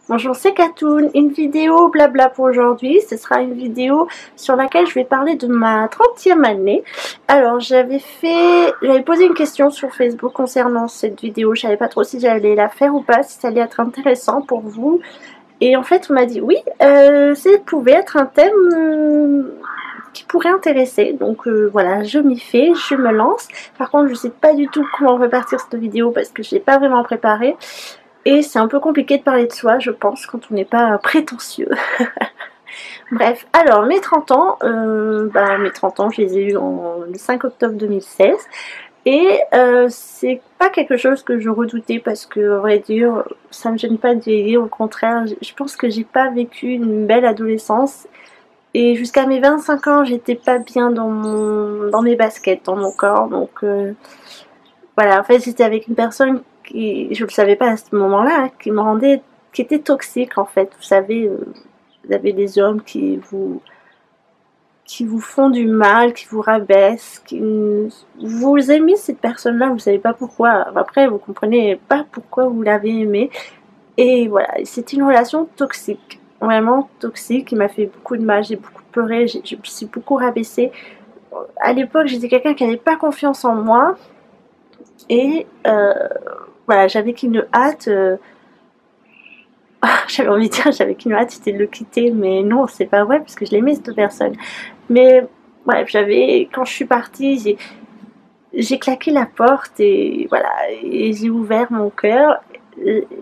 Bonjour, c'est Katoun, une vidéo blabla pour aujourd'hui. Ce sera une vidéo sur laquelle je vais parler de ma 30e année. Alors, j'avais posé une question sur Facebook concernant cette vidéo. Je savais pas trop si j'allais la faire ou pas, si ça allait être intéressant pour vous. Et en fait, on m'a dit oui, ça pouvait être un thème qui pourrait intéresser. Donc voilà, je m'y fais, je me lance. Par contre, je sais pas du tout comment repartir cette vidéo parce que je l'ai pas vraiment préparée. Et c'est un peu compliqué de parler de soi, je pense, quand on n'est pas prétentieux. Bref, alors mes 30 ans, mes 30 ans, je les ai eus le 5 octobre 2016. Et c'est pas quelque chose que je redoutais parce que, à vrai dire, ça me gêne pas de vieillir. Au contraire, je pense que j'ai pas vécu une belle adolescence. Et jusqu'à mes 25 ans, j'étais pas bien dans mes baskets, dans mon corps. Donc voilà, en fait, j'étais avec une personne qui, je le savais pas à ce moment-là, qui était toxique en fait. Vous savez, vous avez des hommes qui vous font du mal, qui vous rabaissent, vous aimez cette personne-là, vous savez pas pourquoi. Après, vous comprenez pas pourquoi vous l'avez aimée. Et voilà, c'est une relation toxique, vraiment toxique, qui m'a fait beaucoup de mal. J'ai beaucoup pleuré, je me suis beaucoup rabaissée. À l'époque, j'étais quelqu'un qui n'avait pas confiance en moi. Et voilà, j'avais qu'une hâte. J'avais envie de dire, j'avais qu'une hâte, c'était de le quitter, mais non, c'est pas vrai, parce que je l'aimais cette personne. Mais bref, quand je suis partie, j'ai claqué la porte et voilà, et j'ai ouvert mon cœur,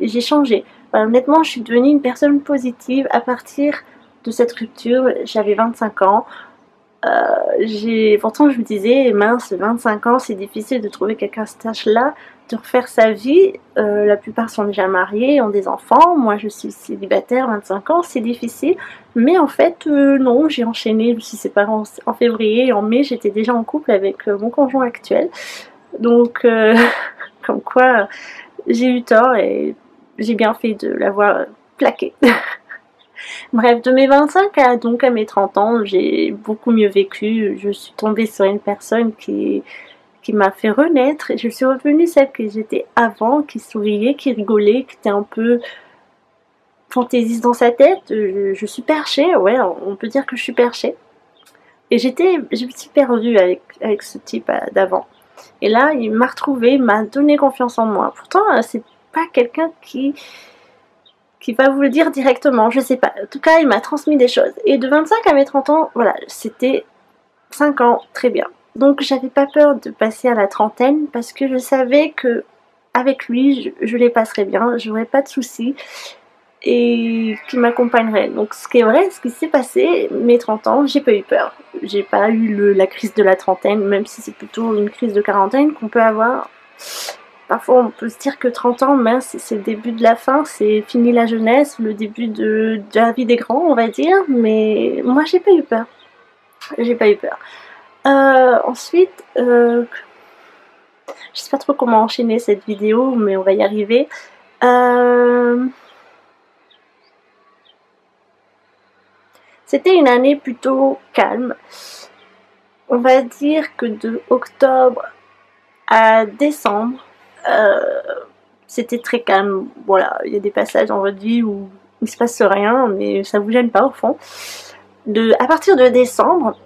j'ai changé. Voilà, honnêtement, je suis devenue une personne positive à partir de cette rupture. J'avais 25 ans. Pourtant je me disais, mince, 25 ans, c'est difficile de trouver quelqu'un à cet âge-là, de refaire sa vie. La plupart sont déjà mariés, ont des enfants. Moi, je suis célibataire, 25 ans, c'est difficile. Mais en fait, non, j'ai enchaîné. Je me suis séparée en février et en mai, j'étais déjà en couple avec mon conjoint actuel. Donc, comme quoi, j'ai eu tort et j'ai bien fait de l'avoir plaqué. Bref, de mes 25 à mes 30 ans, j'ai beaucoup mieux vécu. Je suis tombée sur une personne qui m'a fait renaître. Je suis revenue celle que j'étais avant, qui souriait, qui rigolait, qui était un peu fantaisiste dans sa tête. Je suis perchée, ouais, on peut dire que je suis perchée. Et je me suis perdue avec ce type d'avant. Et là, il m'a retrouvée, il m'a donné confiance en moi. Pourtant, c'est pas quelqu'un qui va vous le dire directement, je sais pas. En tout cas, il m'a transmis des choses. Et de 25 à mes 30 ans, voilà, c'était 5 ans, très bien. Donc j'avais pas peur de passer à la trentaine parce que je savais que avec lui, je les passerais bien, j'aurais pas de soucis et qu'il m'accompagnerait. Donc ce qui est vrai, ce qui s'est passé, mes 30 ans, j'ai pas eu peur. J'ai pas eu la crise de la trentaine, même si c'est plutôt une crise de quarantaine qu'on peut avoir. Parfois, on peut se dire que 30 ans, mince, c'est le début de la fin, c'est fini la jeunesse, le début de la vie des grands, on va dire. Mais moi, j'ai pas eu peur. J'ai pas eu peur. Ensuite, je sais pas trop comment enchaîner cette vidéo, mais on va y arriver. C'était une année plutôt calme. On va dire que de octobre à décembre, c'était très calme. Voilà, il y a des passages dans votre vie où il se passe rien, mais ça vous gêne pas au fond. À partir de décembre,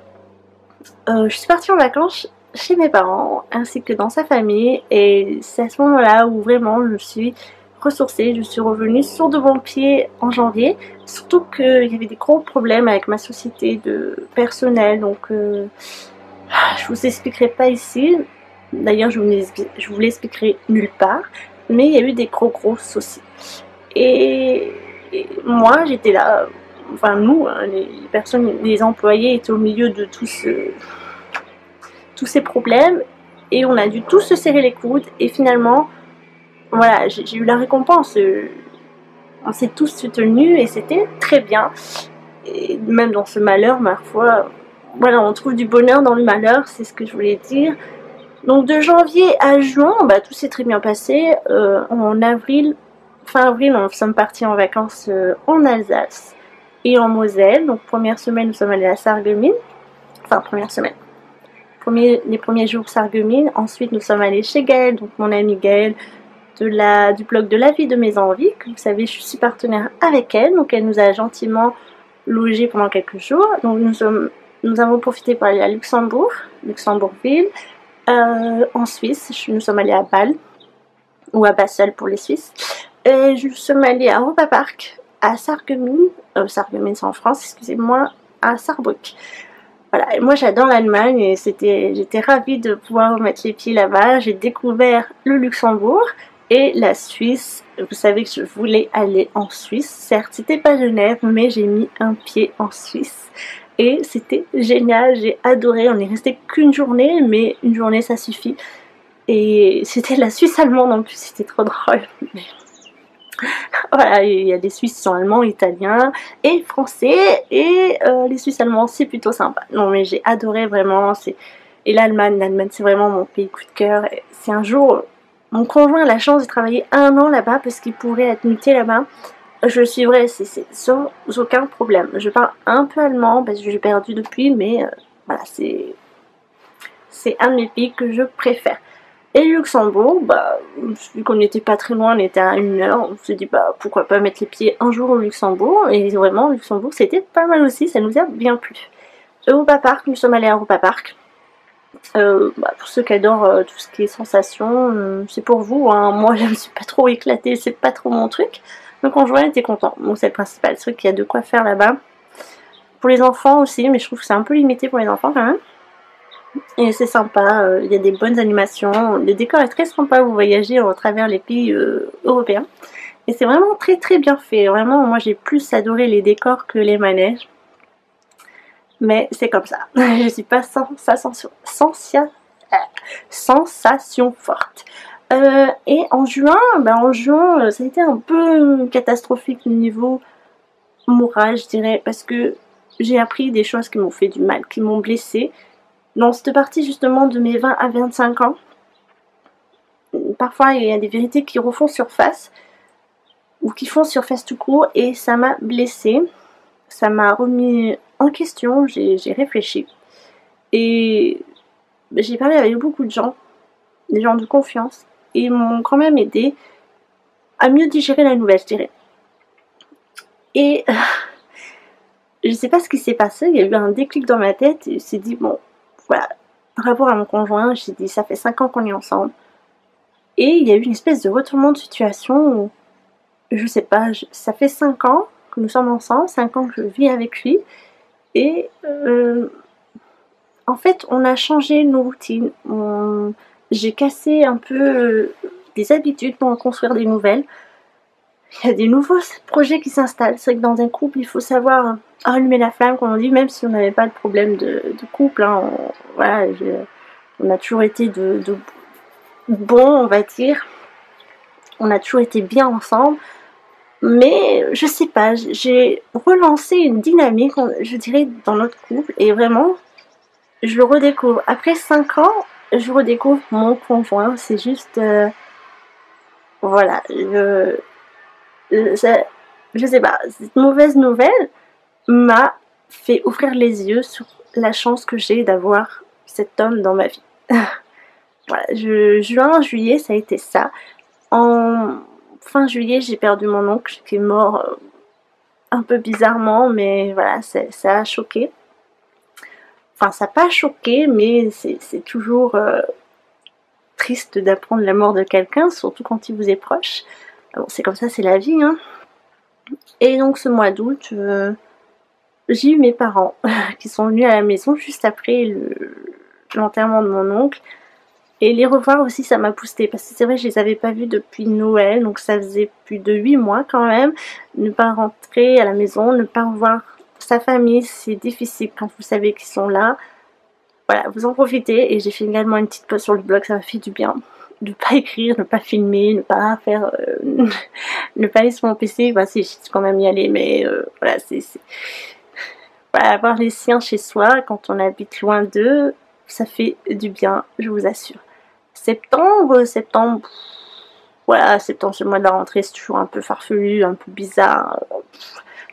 je suis partie en vacances chez mes parents ainsi que dans sa famille, et c'est à ce moment-là où vraiment je me suis ressourcée, je suis revenue sur de bons pieds en janvier, surtout qu'il y avait des gros problèmes avec ma société de personnel, donc je vous expliquerai pas ici. D'ailleurs, je vous l'expliquerai nulle part, mais il y a eu des gros soucis. Et moi, j'étais là, enfin nous, hein, les employés étaient au milieu de tous ces problèmes, et on a dû tous se serrer les coudes, et finalement, voilà, j'ai eu la récompense. On s'est tous soutenus, et c'était très bien. Et même dans ce malheur, parfois, voilà, on trouve du bonheur dans le malheur, c'est ce que je voulais dire. Donc de janvier à juin, tout s'est très bien passé. En avril, fin avril, nous sommes partis en vacances en Alsace et en Moselle. Donc première semaine, nous sommes allés à Sarreguemines. Enfin, première semaine. Les premiers jours Sarreguemines. Ensuite, nous sommes allés chez Gaël, donc mon ami Gaël, du blog de la vie de mes envies, que vous savez, je suis partenaire avec elle, donc elle nous a gentiment logés pendant quelques jours. Donc nous avons profité pour aller à Luxembourg, Luxembourgville, en Suisse, nous sommes allés à Bâle, ou à Basel pour les Suisses, et nous sommes allés à Europa Park, à Sarreguemines, Sarreguemines c'est en France, excusez-moi, à Sarrebruck. Voilà, et moi j'adore l'Allemagne et j'étais ravie de pouvoir mettre les pieds là-bas. J'ai découvert le Luxembourg et la Suisse. Vous savez que je voulais aller en Suisse. Certes, c'était pas Genève, mais j'ai mis un pied en Suisse. Et c'était génial, j'ai adoré. On est resté qu'une journée, mais une journée ça suffit. Et c'était la Suisse allemande en plus, c'était trop drôle. Voilà, il y a des Suisses qui sont allemands, italiens et français, et les Suisses allemands c'est plutôt sympa. Non mais j'ai adoré vraiment, et l'Allemagne c'est vraiment mon pays coup de cœur. C'est un jour, mon conjoint a la chance de travailler 1 an là-bas parce qu'il pourrait être muté là-bas. Je le suivrai, c'est sans aucun problème. Je parle un peu allemand parce que j'ai perdu depuis, mais voilà, c'est un de mes pays que je préfère. Et Luxembourg, bah, vu qu'on n'était pas très loin, on était à 1 heure, on s'est dit bah pourquoi pas mettre les pieds un jour au Luxembourg. Et vraiment, Luxembourg c'était pas mal aussi, ça nous a bien plu. Europa Park, nous sommes allés à Europa Park. Pour ceux qui adorent tout ce qui est sensation, c'est pour vous, hein. Moi je me suis pas trop éclatée, c'est pas trop mon truc. Donc mon conjoint était content, donc c'est le principal, c'est vrai qu'il y a de quoi faire là-bas. Pour les enfants aussi, mais je trouve que c'est un peu limité pour les enfants quand même. Et c'est sympa, il y a des bonnes animations, le décor est très sympa, vous voyagez à travers les pays européens. Et c'est vraiment très très bien fait, vraiment moi j'ai plus adoré les décors que les manèges. Mais c'est comme ça, je suis pas sensation forte. Et en juin, ça a été un peu catastrophique au niveau moral je dirais, parce que j'ai appris des choses qui m'ont fait du mal, qui m'ont blessée. Dans cette partie justement de mes 20 à 25 ans, parfois il y a des vérités qui refont surface, ou qui font surface tout court, et ça m'a blessée, ça m'a remis en question, j'ai réfléchi, et j'ai parlé avec beaucoup de gens, des gens de confiance, et ils m'ont quand même aidé à mieux digérer la nouvelle, je dirais. Et je sais pas ce qui s'est passé, il y a eu un déclic dans ma tête, et je me suis dit bon, voilà, par rapport à mon conjoint, j'ai dit ça fait 5 ans qu'on est ensemble. Et il y a eu une espèce de retournement de situation où, je sais pas, ça fait 5 ans que nous sommes ensemble, 5 ans que je vis avec lui. Et en fait, on a changé nos routines. J'ai cassé un peu des habitudes pour en construire des nouvelles. Il y a des nouveaux projets qui s'installent. C'est vrai que dans un couple, il faut savoir allumer la flamme, comme on dit, même si on n'avait pas de problème de couple. Hein. Voilà, on a toujours été de bon, on va dire. On a toujours été bien ensemble. Mais je sais pas, j'ai relancé une dynamique, je dirais, dans notre couple. Et vraiment, je le redécouvre. Après 5 ans, je redécouvre mon conjoint. C'est juste... voilà, je sais pas, cette mauvaise nouvelle m'a fait ouvrir les yeux sur la chance que j'ai d'avoir cet homme dans ma vie. Voilà, juin, juillet, ça a été ça. En fin juillet, j'ai perdu mon oncle qui est mort un peu bizarrement, mais voilà, ça a choqué. Enfin, ça n'a pas choqué, mais c'est toujours triste d'apprendre la mort de quelqu'un, surtout quand il vous est proche. Bon, c'est comme ça, c'est la vie, hein. Et donc ce mois d'août, j'ai eu mes parents qui sont venus à la maison juste après l'enterrement de mon oncle. Et les revoir aussi, ça m'a boosté, parce que c'est vrai, je les avais pas vus depuis Noël, donc ça faisait plus de 8 mois quand même. Ne pas rentrer à la maison, ne pas revoir sa famille, c'est difficile quand vous savez qu'ils sont là. Voilà, vous en profitez, et j'ai fait également une petite pause sur le blog, ça m'a fait du bien. Ne pas écrire, ne pas filmer, ne pas faire... ne pas aller sur mon PC, bah si, je suis quand même y aller, mais voilà, voilà, avoir les siens chez soi, quand on habite loin d'eux, ça fait du bien, je vous assure. Septembre, voilà, septembre c'est le mois de la rentrée, c'est toujours un peu farfelu, un peu bizarre.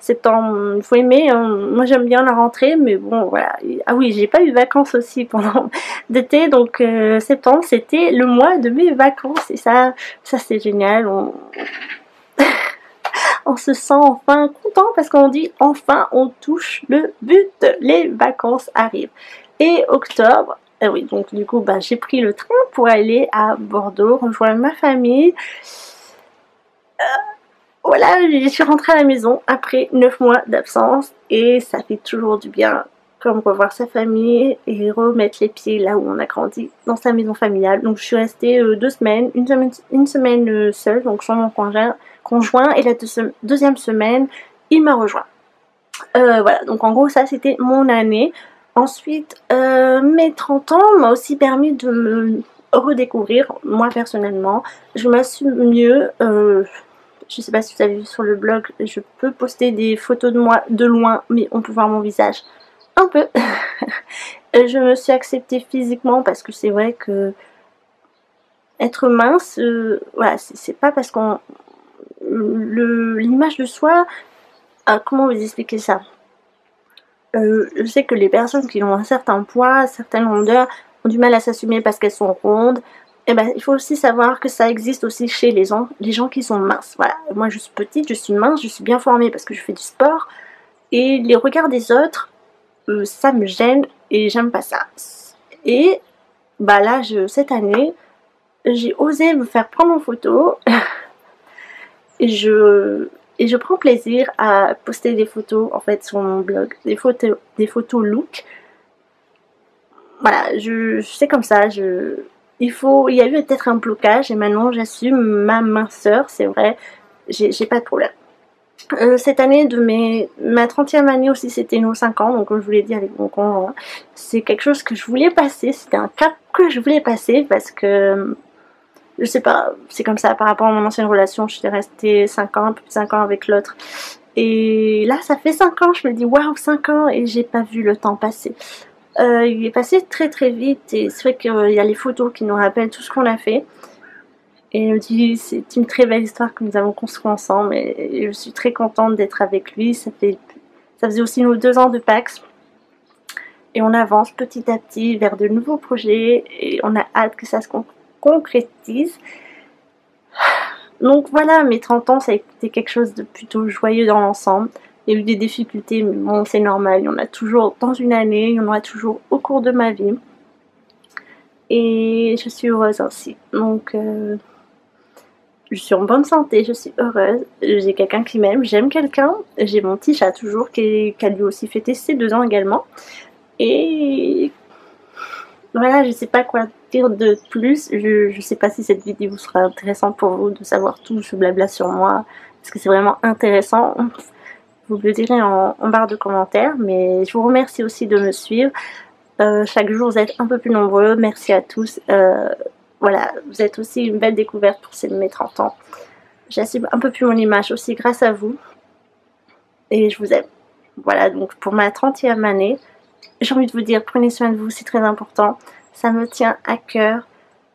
septembre, il faut aimer, hein. Moi j'aime bien la rentrée, mais bon voilà. Ah oui, j'ai pas eu de vacances aussi pendant d'été, donc septembre c'était le mois de mes vacances et ça c'est génial. On se sent enfin content parce qu'on dit enfin on touche le but, les vacances arrivent. Et octobre, oui, donc du coup j'ai pris le train pour aller à Bordeaux rejoindre ma famille. Voilà, je suis rentrée à la maison après 9 mois d'absence et ça fait toujours du bien, comme revoir sa famille et remettre les pieds là où on a grandi, dans sa maison familiale. Donc je suis restée 2 semaines, une semaine seule, donc sans mon conjoint, et la deuxième semaine, il m'a rejoint. Voilà, donc en gros ça c'était mon année. Ensuite, mes 30 ans m'a aussi permis de me redécouvrir, moi personnellement. Je m'assume mieux. Je sais pas si vous avez vu sur le blog, je peux poster des photos de moi de loin, mais on peut voir mon visage un peu. Je me suis acceptée physiquement parce que c'est vrai que être mince, voilà, c'est pas parce qu'on... L'image de soi, comment vous expliquer ça? Je sais que les personnes qui ont un certain poids, certaines rondeurs, ont du mal à s'assumer parce qu'elles sont rondes. Et ben, il faut aussi savoir que ça existe aussi chez les gens qui sont minces. Voilà, moi je suis petite, je suis mince, je suis bien formée parce que je fais du sport. Et les regards des autres, ça me gêne et j'aime pas ça. Et là, cette année, j'ai osé me faire prendre en photo. et je prends plaisir à poster des photos en fait sur mon blog, des photos look. Voilà, c'est comme ça, il y a eu peut-être un blocage et maintenant j'assume ma minceur, c'est vrai, j'ai pas de problème. Cette année de ma 30e année aussi, c'était nos 5 ans, donc comme je vous l'ai dit avec mon conjoint, c'est quelque chose que je voulais passer, c'était un cap que je voulais passer parce que, je sais pas, c'est comme ça par rapport à mon ancienne relation, je suis restée 5 ans, un peu plus de 5 ans avec l'autre. Et là, ça fait 5 ans, je me dis waouh, 5 ans et j'ai pas vu le temps passer. Il est passé très très vite et c'est vrai qu'il y a les photos qui nous rappellent tout ce qu'on a fait. Et je me dis, c'est une très belle histoire que nous avons construite ensemble et je suis très contente d'être avec lui. Ça faisait aussi nos 2 ans de Pax. Et on avance petit à petit vers de nouveaux projets et on a hâte que ça se concrétise. Donc voilà, mes 30 ans, ça a été quelque chose de plutôt joyeux dans l'ensemble. Il y a eu des difficultés, mais bon, c'est normal. Il y en a toujours dans une année, il y en aura toujours au cours de ma vie. Et je suis heureuse aussi. Donc, je suis en bonne santé, je suis heureuse. J'ai quelqu'un qui m'aime, j'aime quelqu'un. J'ai mon petit chat toujours qui a lui aussi fêté ses 2 ans également. Et voilà, je sais pas quoi dire de plus. Je sais pas si cette vidéo sera intéressante pour vous de savoir tout ce blabla sur moi. Parce que c'est vraiment intéressant. Vous le direz en barre de commentaires, mais je vous remercie aussi de me suivre. Chaque jour, vous êtes un peu plus nombreux. Merci à tous. Voilà, vous êtes aussi une belle découverte pour mes 30 ans. J'assume un peu plus mon image aussi grâce à vous. Et je vous aime. Voilà, donc pour ma 30e année, j'ai envie de vous dire, prenez soin de vous, c'est très important. Ça me tient à cœur.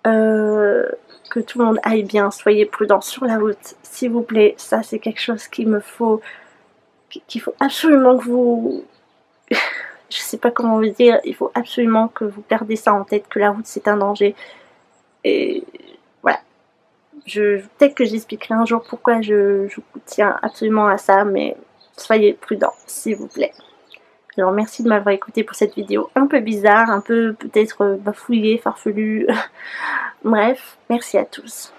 Que tout le monde aille bien. Soyez prudents sur la route, s'il vous plaît. Ça, c'est quelque chose qu'il faut absolument que vous... je sais pas comment vous dire, il faut absolument que vous gardez ça en tête, que la route c'est un danger. Et voilà. Peut-être que j'expliquerai un jour pourquoi je tiens absolument à ça, mais soyez prudents, s'il vous plaît. Alors merci de m'avoir écouté pour cette vidéo un peu bizarre, un peu peut-être bafouillée, farfelue. Bref, merci à tous.